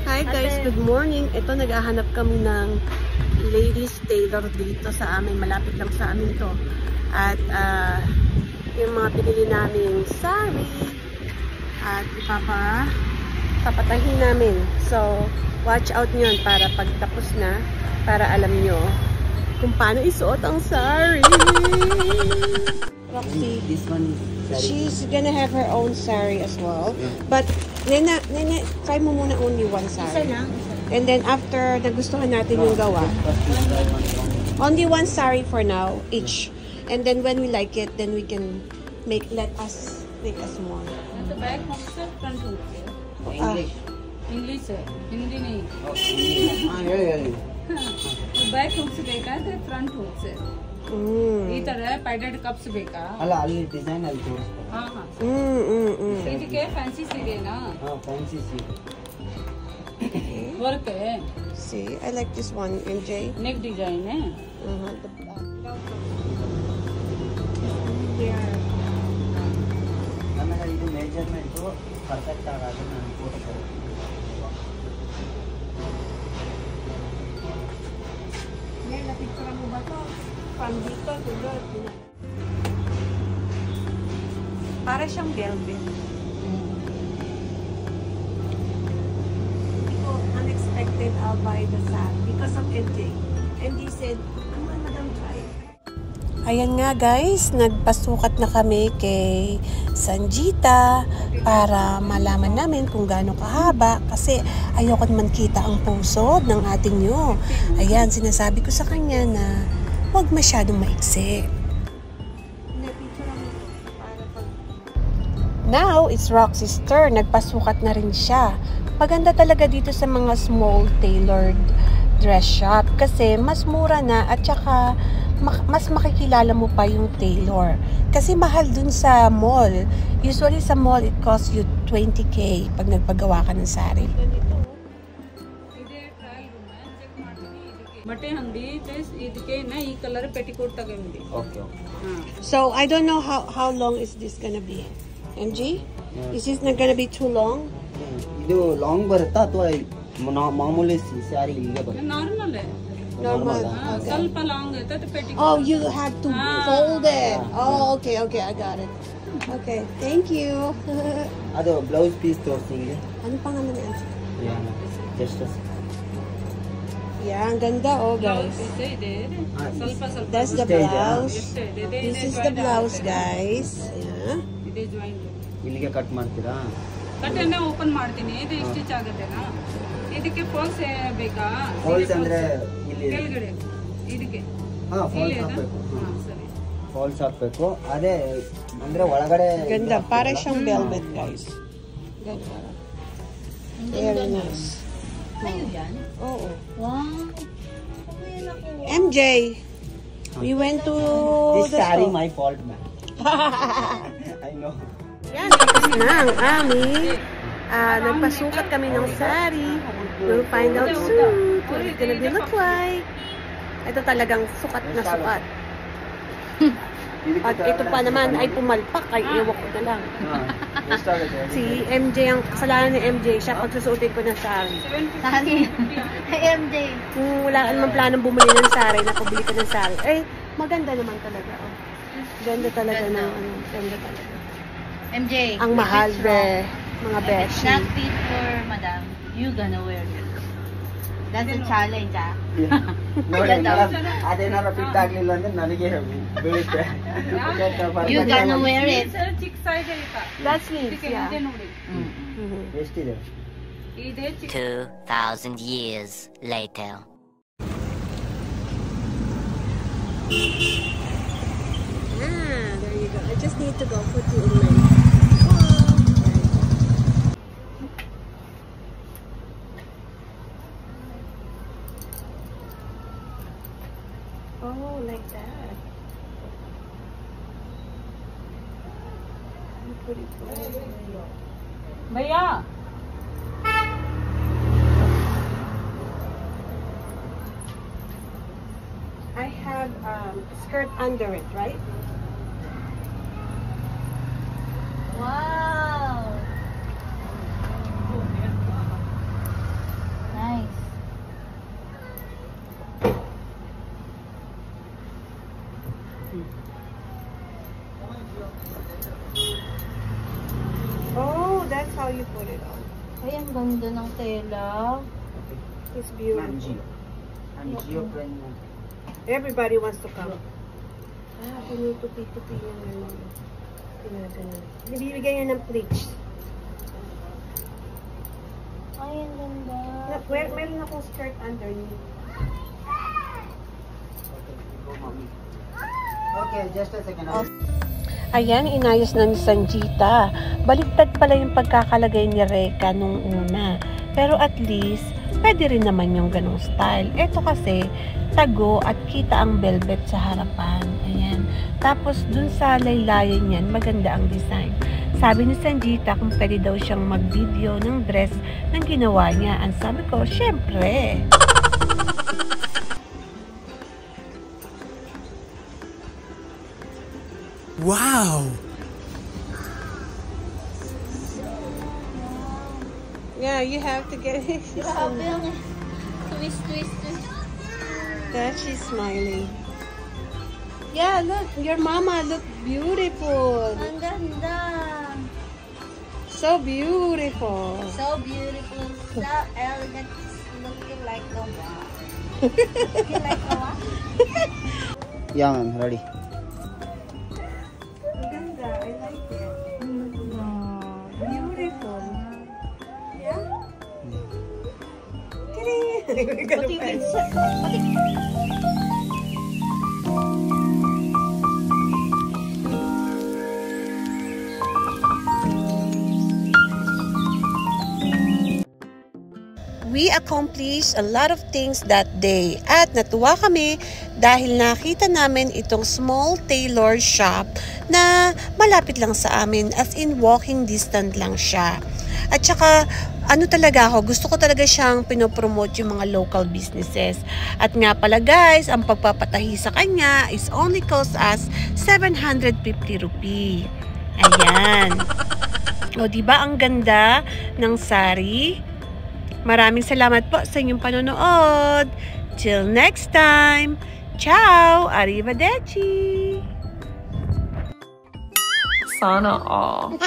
Hi guys, good morning. Ito, naghahanap kami ng ladies tailor dito sa amin. Malapit lang sa amin to. At yung mga pinili naming sari at papatahin namin. So, watch out nyo para pag tapos na, para alam nyo kung paano isuot ang sari. Roxy, this one is she's gonna have her own sari as well. But, Nena, try mo muna only one sari. And then after nagustuhan natin yung gawa, only one sari for now, each. And then when we like it, then we can let us make a small. And the back hooks are front hooks. English. English है, हिंदी नहीं. Back hooks ಬೇಕಾದ್ರೆ front hooks. ಈ ತರ padded cups ಬೇಕಾ? ಅಲ್ಲ ಅಲ್ಲಿ ಡಿಸೈನ್ ಅಲ್ಲಿ ತೋರಿಸ್ತಾರೆ. ಹಾ ಹಾ. ಇದಕ್ಕೆ ಫ್ಯಾನ್ಸಿ ಸೀರೆನಾ? ಹಾ ಫ್ಯಾನ್ಸಿ ಸೀರೆ. ವರ್ಕ್ है. See, I like this one, MJ. Neck design है. ನನಗೆ ಇದು ಮೆಜರ್ಮೆಂಟ್ ಪರ್ಫೆಕ್ಟ್ ಆಗಾದ್ರೆ ನಾನು ಫೋಟೋ ಕೊಡ್ತೀನಿ. Picture mo ba to? From dito, tulad. Para siyang velvet. Ito, unexpected, I'll buy the sari because of MJ. MJ said, come on, madam, try. Ayan nga guys, nagpasukat na kami kay Sanjita para malaman namin kung gaano kahaba kasi ayoko naman kita ang pusod ng ating nyo. Ayan, sinasabi ko sa kanya na huwag masyadong maiksi. Now, it's Roxy's turn. Nagpasukat na rin siya. Maganda talaga dito sa mga small tailored dress shop kasi mas mura na at saka mas makikilala mo pa yung tailor. Kasi mahal dun sa mall. Usually sa mall, it costs you 20K pag nagpagawa ka ng sari. ಬಟ್ಟೆ ಅಂಗಡಿ ಇದಕ್ಕೆ ಈ colour petticoat ತಗೊಂಡಿ. Okay okay. So, I don't know how long is this gonna be. MG? Is this not gonna be too long? ಇದು ಲಾಂಗ್ ಬರುತ್ತಾ ಅಥವಾ ಮಾಮೂಲಿ ಸ್ಯಾರಿ ಇಲ್ಲಿಗೆ ಬರುತ್ತೆ? Normal Normal. Okay. ಸ್ವಲ್ಪ ಲಾಂಗ್ ಐತೆ petticoat. Oh, you have to fold it. Oh, okay, I got it. Okay, thank you. ಅದು blouse piece ತೋರಿಸಿ ಇಲ್ಲಿ. Ano pangalan ni MG? Just Yeah, ang ganda guys. ಸ್ವಲ್ಪ That's the blouse. This is the blouse, guys. Yeah. ಇದೆ ಜಾಯಿಂಟ್. ಇಲ್ಲಿಗೆ ಕಟ್ ಮಾಡ್ತೀರಾ? ಕಟ್ ಅನ್ನ ಓಪನ್ ಮಾಡ್ತೀನಿ. ಇದು ಸ್ಟಿಚ್ ಆಗುತ್ತೆನಾ? ಇದಕ್ಕೆ ಫಾಲ್ಸ್ ಬೇಕಾ? ಫಾಲ್ಸ್ ಅಂದ್ರೆ ಇಲ್ಲಿ ಕೆಳಗಡೆ ಇದಕ್ಕೆ. ಹಾ ಫಾಲ್ಸ್ ಹಾಕಬೇಕು. ಹಾ ಸರಿ. ಫಾಲ್ಸ್ ಹಾಕಬೇಕು. ಅದೇ ಅಂದ್ರೆ ಒಳಗಡೆ Ganda, para siyang velvet, guys. Ganda. Very nice. Ayun yan. Oo. Wow. MJ, we went to this the saree store. my fault man. I know. Yan, tapos na ang aming nagpasukat kami ng sari. We'll find out soon what it's gonna be look like. Ito talagang sukat na sukat. At ito pa naman ay pumalpak, ay iwak ko na lang. Si MJ, ang kasalanan ni MJ, siya pagsusuotin ko ng sari. Sari. MJ. Kung wala ka naman planong bumili ng sari, napabili ka ng sari, eh, maganda naman talaga. Oh. Ganda talaga ng ganda talaga. MJ. Ang mahal, be. Mga beshi. Not fit for madam. You gonna wear it. That's a challenge, ah. ಅದೇನಾರ ಫಿಟ್ ಆಗ್ಲಿಲ್ಲ ಅಂದ್ರೆ ನನಗೆ ಬೀಳುತ್ತೆ. You gonna wear it. ಚಿಕ್ಕ ಸೈಜ್ ಐತಾ? That's sleeves, yeah. ಇದೆ ನೋಡಿ. ಎಷ್ಟಿದೆ? ಇದೆ ಚಿಕ್ಕ. 2,000 years later. There you go. I just need to go put you in my... Oh, like that. Pretty cool. भैया I have skirt under it, right? Wow. ganda ng tela. It's beautiful. Angie friend mo. Everybody wants to come. Pinutupi-tupi niya na pinagano. Nabibigyan niya ng pleats. Ay, ang ganda. Meron akong skirt underneath. Okay, just a second. Ayan, inayos na ni Sanjita. Baliktad pala yung pagkakalagay ni Reka nung una. Pero at least, pwede rin naman yung ganong style. Ito kasi, tago at kita ang velvet sa harapan. Ayan. Tapos, dun sa laylayan yan, maganda ang design. Sabi ni Sanjita kung pwede daw siyang mag-video ng dress ng ginawa niya. Ang sabi ko, syempre. Wow! Yeah, you have to get it. Grabe ang twist, twist, twist. That she's smiling. Yeah, look, your mama look beautiful. Ang ganda. So beautiful. So beautiful. So elegant. Looking like no one. Looking like no one. Yeah, ma'am, ready. Ganda, I like it. Beautiful. Yeah? Pati Vincent. Pati. We accomplished a lot of things that day at natuwa kami dahil nakita namin itong small tailor shop na malapit lang sa amin, as in walking distance lang siya. At saka ano talaga ako, gusto ko talaga siyang pinopromote yung mga local businesses. At nga pala guys, ang pagpapatahi sa kanya is only cost us 750 rupee. Ayan. O diba ang ganda ng sari? Maraming salamat po sa inyong panonood. Till next time. Ciao! Arrivederci! Sana all.